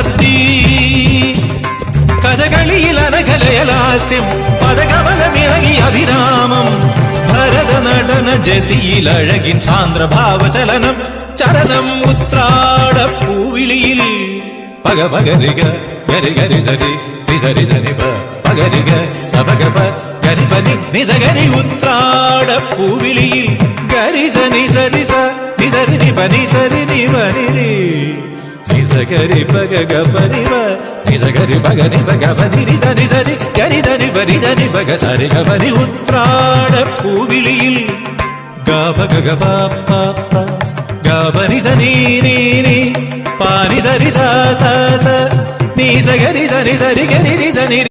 നടത്തി. കഥകളിയിൽ അനകലയലാസ്യം പദകമലമിറങ്ങി അഭിരാമം. ഭരത നടന ജതിയിൽ അഴകിൻ സാന്ദ്രഭാവചലനം ചലനം. ഉത്രാടപ്പൂവിളിയിൽ പഗ പകരിക ഗരി ഗരി ജരി രിജരി ജനി പകരിക സപഗപ ഗരി പനി നിജഗരി. ഉത്രാടപ്പൂവിളിയിൽ ഗരി ജനി സരി സ നിജരി നി പനി സരി നി പനി രി നിജഗരി പഗ ഗപനി വ നിജഗരി പഗനി പഗ പനി രി ജനി സരി ഗരി ജനി പനി ജനി പഗ സരി ഗപനി. ഉത്രാടപ്പൂവിളിയിൽ ഗപ ഗപ പ പ ഗപനി ജനി നി നി പാനി സരി സ സ സ നി സ ഗരി സരി സരി ഗരി രി ജനി.